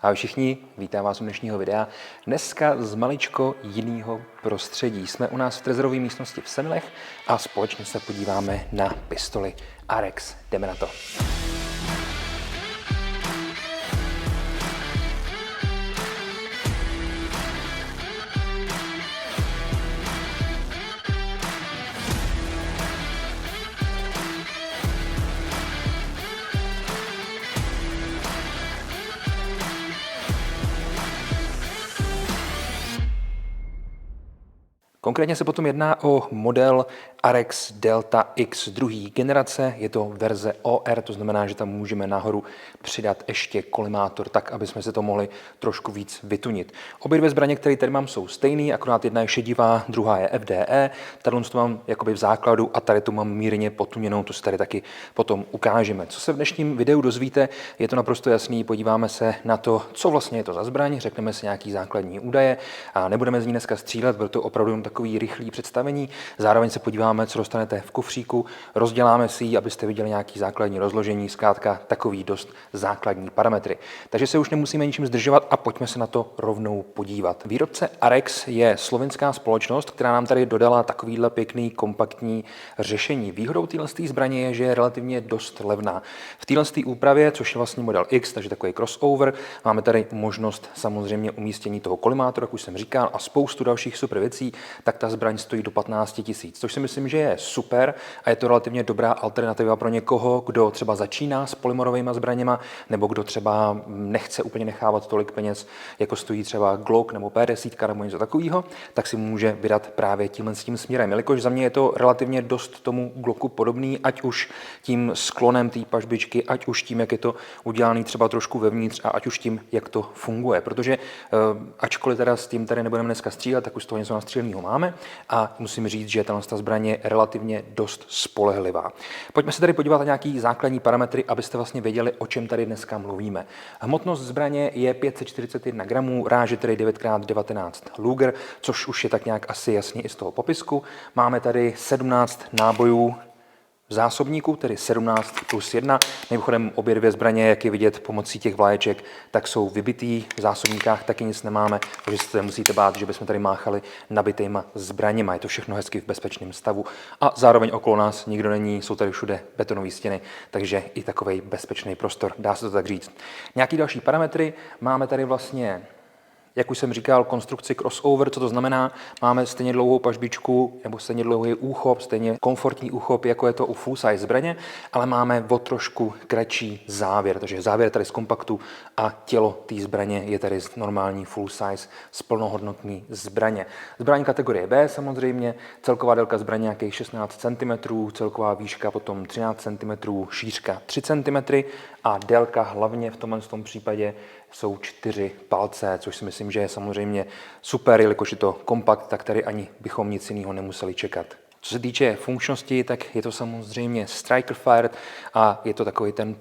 Ahoj všichni, vítám vás u dnešního videa. Dneska z maličko jiného prostředí. Jsme u nás v trezorové místnosti v Semilech a společně se podíváme na pistoli Arex. Jdeme na to. Konkrétně se potom jedná o model Arex Delta X druhé generace. Je to verze OR, to znamená, že tam můžeme nahoru přidat ještě kolimátor, tak, aby jsme se to mohli trošku víc vytunit. Obě dvě zbraně, které tady mám, jsou stejné, akorát jedna je šedivá, druhá je FDE. Tady to mám jakoby v základu a tady tu mám mírně potuněnou, to si tady taky potom ukážeme. Co se v dnešním videu dozvíte, je to naprosto jasný. Podíváme se na to, co vlastně je to za zbraň, řekneme si nějaký základní údaje a nebudeme z ní dneska střílet, bude to opravdu takový rychlý představení. Zároveň se podíváme, co dostanete v kufříku, rozděláme si ji, abyste viděli nějaký základní rozložení, zkrátka takový dost základní parametry. Takže se už nemusíme ničím zdržovat a pojďme se na to rovnou podívat. Výrobce Arex je slovenská společnost, která nám tady dodala takovýhle pěkný kompaktní řešení. Výhodou téhle zbraně je, že je relativně dost levná. V téhle úpravě, což je vlastně model X, takže takový crossover, máme tady možnost samozřejmě umístění toho kolimátora, jak už jsem říkal, a spoustu dalších super věcí, tak ta zbraň stojí do 15 000, což si myslím, že je super a je to relativně dobrá alternativa pro někoho, kdo třeba začíná s polymerovými zbraněma nebo kdo třeba nechce úplně nechávat tolik peněz, jako stojí třeba Glock nebo P10 nebo něco takového, tak si může vydat právě tímhle s tím směrem. Jelikož za mě je to relativně dost tomu Glocku podobný, ať už tím sklonem té pažbičky, ať už tím, jak je to udělané třeba trošku vevnitř a ať už tím, jak to funguje. Protože ačkoliv teda s tím tady nebudeme dneska střílet, tak už z toho něco nastříleného máme a musím říct, že ta zbraně je relativně dost spolehlivá. Pojďme se tady podívat na nějaký základní parametry, abyste vlastně věděli, o čem tady dneska mluvíme. Hmotnost zbraně je 541 gramů, ráže tedy 9x19 Luger, což už je tak nějak asi jasně i z toho popisku. Máme tady 17 nábojů v zásobníku, tedy 17 plus 1. Mimochodem obě dvě zbraně, jak je vidět pomocí těch vlaječek, tak jsou vybitý. V zásobníkách taky nic nemáme, takže se musíte bát, že bychom tady máchali nabitýma zbraněma. Je to všechno hezky v bezpečném stavu a zároveň okolo nás nikdo není, jsou tady všude betonové stěny, takže i takový bezpečný prostor, dá se to tak říct. Nějaký další parametry, máme tady vlastně, jak už jsem říkal, konstrukci crossover, co to znamená? Máme stejně dlouhou pažbičku nebo stejně dlouhý úchop, stejně komfortní úchop, jako je to u full size zbraně, ale máme o trošku kratší závěr, takže závěr tady z kompaktu a tělo té zbraně je tady z normální full size z plnohodnotné zbraně. Zbraň kategorie B samozřejmě, celková délka zbraně nějakých 16 cm, celková výška potom 13 cm, šířka 3 cm a délka hlavně v tomhle případě jsou 4 palce, což si myslím, že je samozřejmě super, jelikož je to kompakt, tak tady ani bychom nic jiného nemuseli čekat. Co se týče funkčnosti, tak je to samozřejmě striker fired a je to takový ten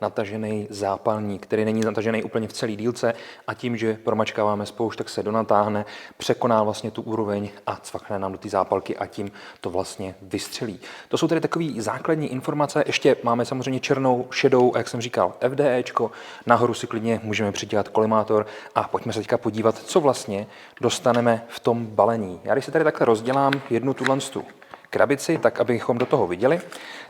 natažený zápalník, který není natažený úplně v celé dílce a tím, že promačkáváme spoušť, tak se donatáhne, překoná vlastně tu úroveň a cvakne nám do té zápalky a tím to vlastně vystřelí. To jsou tedy takové základní informace. Ještě máme samozřejmě černou, šedou a jak jsem říkal, FDEčko. Nahoru si klidně můžeme přidělat kolimátor a pojďme se teďka podívat, co vlastně dostaneme v tom balení. Já když se tady takhle rozdělám jednu tuhle krabici, tak abychom do toho viděli,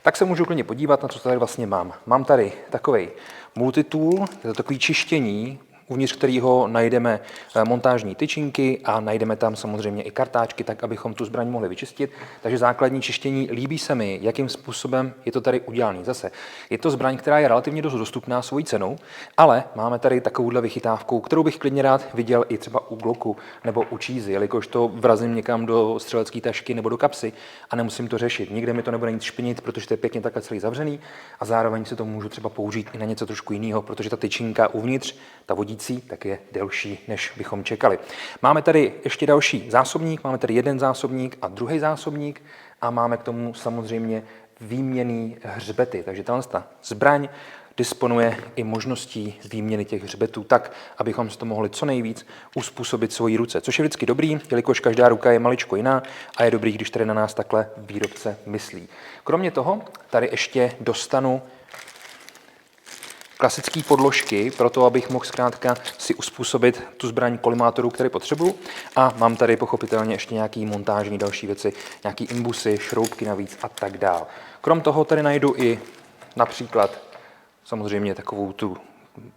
tak se můžu klidně podívat, na co tady vlastně mám. Mám tady takový multitool, je to takový čištění, uvnitř kterého najdeme montážní tyčinky a najdeme tam samozřejmě i kartáčky, tak abychom tu zbraň mohli vyčistit. Takže základní čištění, líbí se mi, jakým způsobem je to tady udělané. Zase je to zbraň, která je relativně dost dostupná svojí cenou, ale máme tady takovouhle vychytávku, kterou bych klidně rád viděl i třeba u Glocku nebo u Cheesy, jelikož to vrazím někam do střelecké tašky nebo do kapsy a nemusím to řešit. Nikde mi to nebude nic špinit, protože to je pěkně takhle celý zavřený a zároveň si to můžu třeba použít i na něco trošku jiného, protože ta tyčinka uvnitř, ta vodící, tak je delší, než bychom čekali. Máme tady ještě další zásobník, máme tady jeden zásobník a druhý zásobník a máme k tomu samozřejmě výměnný hřbety. Takže tato zbraň disponuje i možností výměny těch hřbetů tak, abychom si to mohli co nejvíc uspůsobit svojí ruce, což je vždycky dobrý, jelikož každá ruka je maličko jiná a je dobrý, když tady na nás takhle výrobce myslí. Kromě toho tady ještě dostanu klasické podložky pro to, abych mohl zkrátka si uspůsobit tu zbraň kolimátoru, který potřebuju. A mám tady pochopitelně ještě nějaký montážní další věci, nějaký imbusy, šroubky navíc a tak dál. Krom toho tady najdu i například samozřejmě takovou tu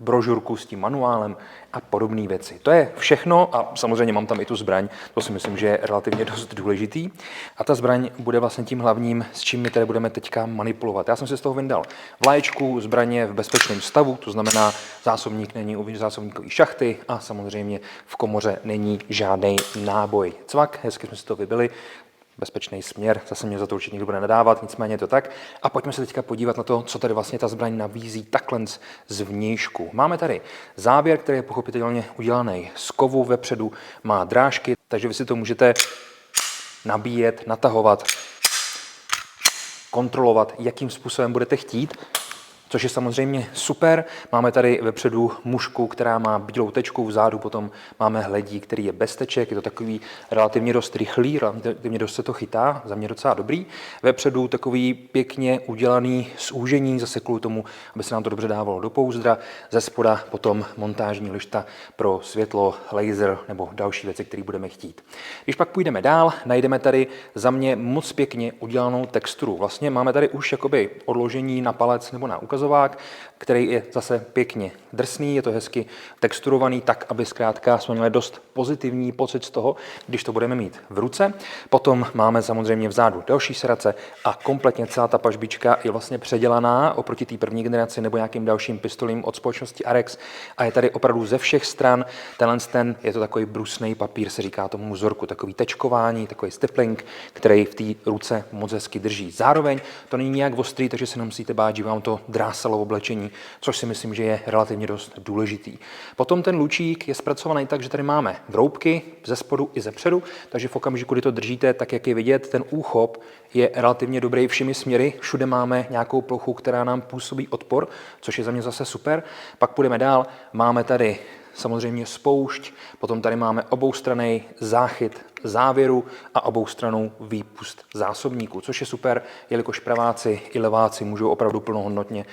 brožurku s tím manuálem a podobné věci. To je všechno a samozřejmě mám tam i tu zbraň, to si myslím, že je relativně dost důležitý. A ta zbraň bude vlastně tím hlavním, s čím my tady budeme teďka manipulovat. Já jsem si z toho vyndal vlaječku, zbraně v bezpečném stavu, to znamená zásobník není uvnitř zásobníkové šachty a samozřejmě v komoře není žádný náboj. Cvak, hezky jsme si to vybili. Bezpečný směr, zase mě za to určitě nikdo bude nadávat, nicméně je to tak. A pojďme se teďka podívat na to, co tady vlastně ta zbraň nabízí takhle zvnějšku. Máme tady závěr, který je pochopitelně udělaný z kovu, vepředu má drážky, takže vy si to můžete nabíjet, natahovat, kontrolovat, jakým způsobem budete chtít. Což je samozřejmě super. Máme tady vepředu mušku, která má bílou tečku, vzadu potom máme hledí, který je bez teček, je to takový relativně dost rychlý, relativně dost se to chytá, za mě docela dobrý. Vepředu takový pěkně udělaný zúžení, zase kvůli tomu, aby se nám to dobře dávalo do pouzdra. Ze spoda potom montážní lišta pro světlo, laser nebo další věci, které budeme chtít. Když pak půjdeme dál, najdeme tady za mě moc pěkně udělanou texturu. Vlastně máme tady už jakoby odložení na palec nebo na ukazovák, který je zase pěkně drsný, je to hezky texturovaný tak, aby zkrátka jsme měli dost pozitivní pocit z toho, když to budeme mít v ruce. Potom máme samozřejmě vzadu další sedace a kompletně celá ta pažbička je vlastně předělaná oproti té první generaci nebo nějakým dalším pistolím od společnosti Arex a je tady opravdu ze všech stran. Ten je to takový brusný papír, se říká tomu vzorku, takový tečkování, takový stipling, který v té ruce moc hezky drží. Zároveň to není nějak ostrý, takže se nemusíte bát, že vám to drásalo v oblečení, což si myslím, že je relativně dost důležitý. Potom ten lučík je zpracovaný tak, že tady máme vroubky ze spodu i ze předu, takže v okamžiku, kdy to držíte, tak jak je vidět, ten úchop je relativně dobrý všemi směry. Všude máme nějakou plochu, která nám působí odpor, což je za mě zase super. Pak půjdeme dál, máme tady samozřejmě spoušť, potom tady máme oboustranný záchyt závěru a oboustranou výpust zásobníku, což je super, jelikož praváci i leváci můžou opravdu plnohodnotně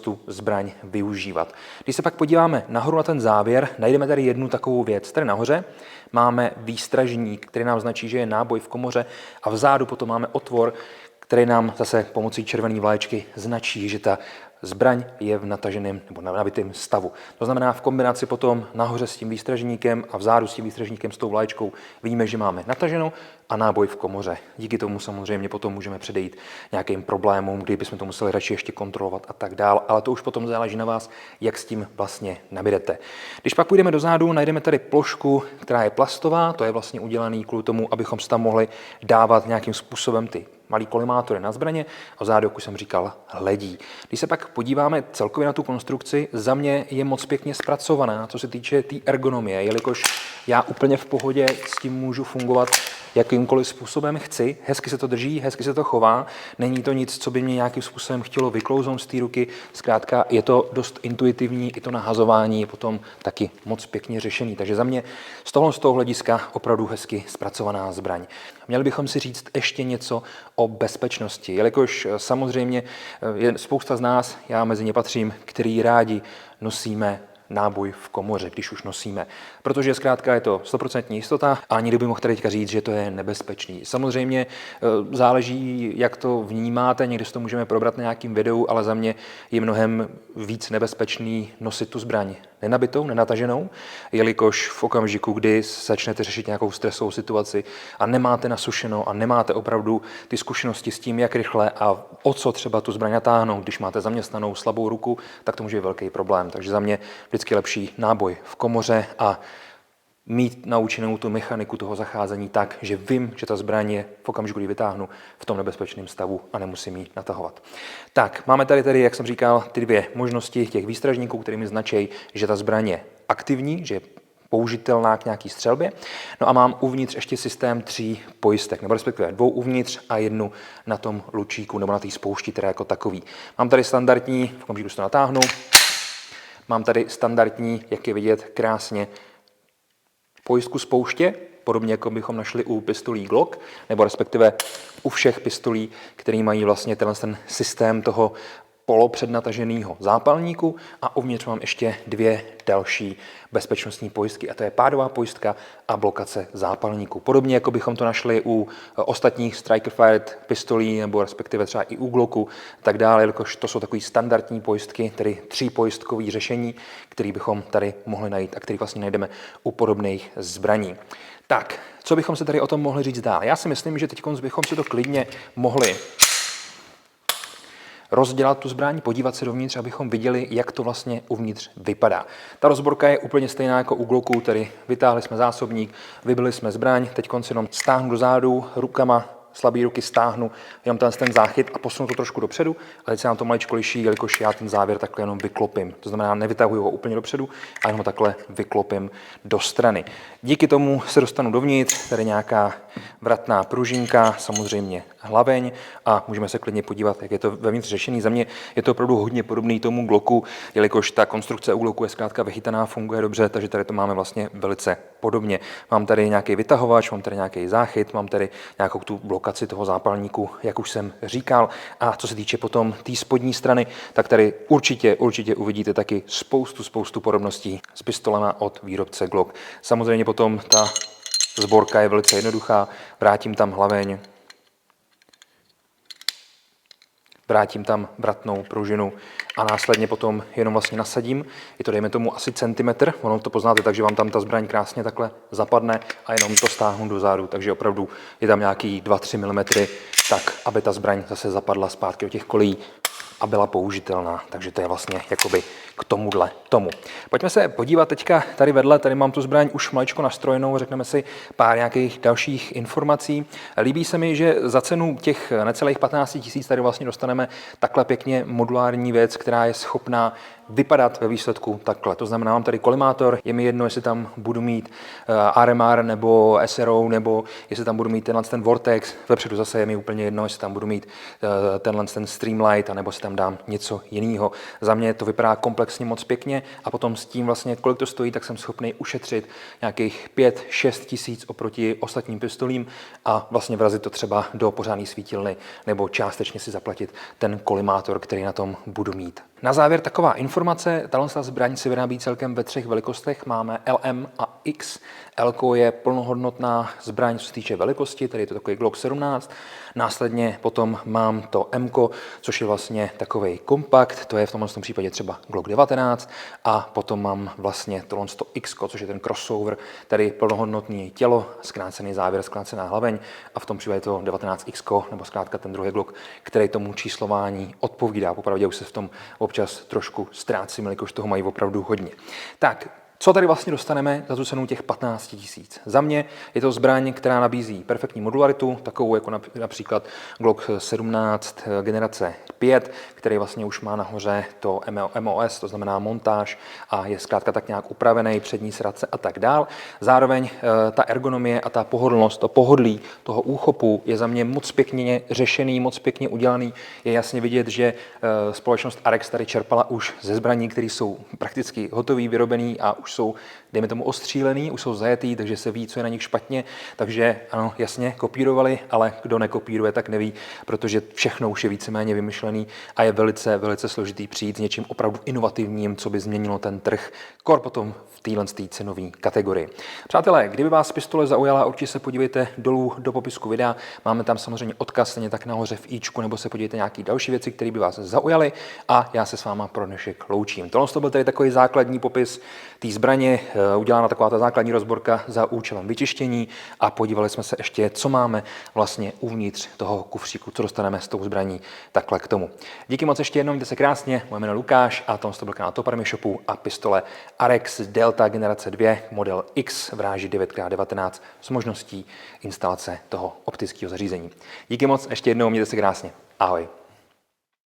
tu zbraň využívat. Když se pak podíváme nahoru na ten závěr, najdeme tady jednu takovou věc. Tady nahoře máme výstražník, který nám značí, že je náboj v komoře a vzadu potom máme otvor, který nám zase pomocí červené vlaječky značí, že ta zbraň je v nataženém nebo nabitém stavu. To znamená v kombinaci potom nahoře s tím výstražníkem a vzadu s tím výstražníkem s tou vlaječkou víme, že máme nataženo a náboj v komoře. Díky tomu samozřejmě potom můžeme předejít nějakým problémům, kdy bychom to museli radši ještě kontrolovat a tak dál, ale to už potom záleží na vás, jak s tím vlastně nabídete. Když pak půjdeme dozadu, najdeme tady plošku, která je plastová, to je vlastně udělaný kvůli tomu, abychom si tam mohli dávat nějakým způsobem ty malý kolimátory na zbraně a vzadu, jak už jsem říkal, hledí. Když se pak podíváme celkově na tu konstrukci, za mě je moc pěkně zpracovaná, co se týče té ergonomie, jelikož já úplně v pohodě s tím můžu fungovat jakýmkoliv způsobem chci, hezky se to drží, hezky se to chová, není to nic, co by mě nějakým způsobem chtělo vyklouznout z té ruky, zkrátka je to dost intuitivní, i to nahazování je potom taky moc pěkně řešený, takže za mě z toho hlediska opravdu hezky zpracovaná zbraň. Měli bychom si říct ještě něco o bezpečnosti, jelikož samozřejmě je spousta z nás, já mezi ně patřím, který rádi nosíme náboj v komoře, když už nosíme. Protože zkrátka je to 100% jistota a nikdo by mohl tady teďka říct, že to je nebezpečný. Samozřejmě záleží, jak to vnímáte, někdy si to můžeme probrat na nějakým videu, ale za mě je mnohem víc nebezpečný nosit tu zbraň nenabitou, nenataženou, jelikož v okamžiku, kdy začnete řešit nějakou stresovou situaci a nemáte nasušeno a nemáte opravdu ty zkušenosti s tím, jak rychle a o co třeba tu zbraň natáhnout, když máte zaměstnanou slabou ruku, tak to může být velký problém. Takže za mě vždycky lepší náboj v komoře a mít naučenou tu mechaniku toho zacházení tak, že vím, že ta zbraň je v okamžiku, kdy vytáhnu, v tom nebezpečném stavu a nemusím ji natahovat. Tak, máme tady, jak jsem říkal, ty dvě možnosti těch výstražníků, kterými značí, že ta zbraň je aktivní, že je použitelná k nějaký střelbě. No a mám uvnitř ještě systém 3 pojistek, nebo respektive 2 uvnitř a 1 na tom lučíku nebo na té spoušti, teda jako takový. Mám tady standardní, v okamžiku, to natáhnu, mám tady standardní, jak je vidět krásně, pojistku spouště, podobně jako bychom našli u pistolí Glock, nebo respektive u všech pistolí, které mají vlastně ten systém toho polopřednataženého zápalníku a uvnitř mám ještě 2 další bezpečnostní pojistky a to je pádová pojistka a blokace zápalníku. Podobně jako bychom to našli u ostatních Striker Fired pistolí nebo respektive třeba i u Glocku tak dále, jelikož to jsou takové standardní pojistky, tedy 3pojistkové řešení, které bychom tady mohli najít a které vlastně najdeme u podobných zbraní. Tak, co bychom se tady o tom mohli říct dál? Já si myslím, že teď bychom si to klidně mohli rozdělat tu zbraň, podívat se dovnitř, abychom viděli, jak to vlastně uvnitř vypadá. Ta rozborka je úplně stejná jako u Glocku, tedy vytáhli jsme zásobník, vybili jsme zbraň, teď si jenom stáhnu dozadu rukama, slabý ruky stáhnu, jenom ten záchyt a posunu to trošku dopředu, a teď se nám to maličko liší, jelikož já ten závěr takhle jenom vyklopím. To znamená, nevytahuji ho úplně dopředu, a jenom ho takhle vyklopím do strany. Díky tomu se dostanu dovnitř, tady nějaká vratná pružinka, samozřejmě hlaveň a můžeme se klidně podívat, jak je to vevnitř řešený. Za mě je to opravdu hodně podobný tomu Glocku, jelikož ta konstrukce u Glocku je zkrátka vychytaná, funguje dobře, takže tady to máme vlastně velice podobně. Mám tady nějaký vytahovač, mám tady nějaký záchyt, mám tady nějakou tu blokaci toho zápalníku, jak už jsem říkal. A co se týče potom té spodní strany, tak tady určitě uvidíte taky spoustu podobností s pistolema od výrobce Glock. Samozřejmě potom ta sborka je velice jednoduchá, vrátím tam hlaveň, vrátím tam vratnou pružinu a následně potom jenom vlastně nasadím. Je to dejme tomu asi centimetr, ono to poznáte, takže vám tam ta zbraň krásně takhle zapadne a jenom to stáhnu dozadu, takže opravdu je tam nějaký 2-3 mm, tak aby ta zbraň zase zapadla zpátky do těch kolejí a byla použitelná. Takže to je vlastně jakoby k tomuhle tomu. Pojďme se podívat teďka tady vedle, tady mám tu zbraň už maličko nastrojenou, řekneme si pár nějakých dalších informací. Líbí se mi, že za cenu těch necelých 15 000 tady vlastně dostaneme takhle pěkně modulární věc, která je schopná vypadat ve výsledku takhle. To znamená, mám tady kolimátor, je mi jedno, jestli tam budu mít RMR nebo SRO, nebo jestli tam budu mít ten Vortex, vepředu zase je mi úplně jedno, jestli tam budu mít ten Streamlight, anebo si tam dám něco jiného. Za mě to vypadá komplexně moc pěkně a potom s tím vlastně, kolik to stojí, tak jsem schopný ušetřit nějakých 5-6 tisíc oproti ostatním pistolím a vlastně vrazit to třeba do pořádné svítilny nebo částečně si zaplatit ten kolimátor, který na tom budu mít. Na závěr taková informace, tato zbraň se vyrábí celkem ve 3 velikostech, máme LM a X. L je plnohodnotná zbraň, co se týče velikosti, tedy je to takový Glock 17. Následně potom mám to M, což je vlastně takový kompakt, to je v tomhle případě třeba Glock 19. A potom mám vlastně tohle X, což je ten crossover, tedy plnohodnotný tělo, zkrácený závěr, zkrácená hlaveň. A v tom případě to 19X, nebo zkrátka ten druhý Glock, který tomu číslování odpovídá. Popravdě už se v tom občas trošku ztrácím, jelikož toho mají opravdu hodně. Tak, co tady vlastně dostaneme za tu cenu těch 15 000? Za mě je to zbraň, která nabízí perfektní modularitu, takovou jako například Glock 17 generace 5, který vlastně už má nahoře to MOS, to znamená montáž a je zkrátka tak nějak upravený, přední sradce a tak dál. Zároveň ta ergonomie a ta pohodlnost, to pohodlí toho úchopu je za mě moc pěkně řešený, moc pěkně udělaný. Je jasně vidět, že společnost Arex tady čerpala už ze zbraní, které jsou prakticky hotový, vyrobený a už jsou, dejme tomu, ostřílený, už jsou zajetý, takže se ví, co je na nich špatně. Takže ano, jasně, kopírovali, ale kdo nekopíruje, tak neví, protože všechno už je víceméně vymyšlený a je velice složitý přijít s něčím opravdu inovativním, co by změnilo ten trh, kor potom v téhle cenové kategorii. Přátelé, kdyby vás pistole zaujala, určitě se podívejte dolů do popisku videa. Máme tam samozřejmě odkaz, stejně tak nahoře v ičku, nebo se podívejte nějaké další věci, které by vás zaujaly a já se s váma pro dnešek loučím. Tohle to byl tady takový základní popis té zbraně, udělána taková ta základní rozborka za účelem vyčištění a podívali jsme se ještě, co máme vlastně uvnitř toho kufříku, co dostaneme s tou zbraní takhle k tomu. Díky moc ještě jednou, mějte se krásně, moje jméno Lukáš a tohle to byl kanál Top Army Shopu a pistole Arex Delta generace 2, model X v ráži 9x19 s možností instalace toho optického zařízení. Díky moc ještě jednou, mějte se krásně. Ahoj.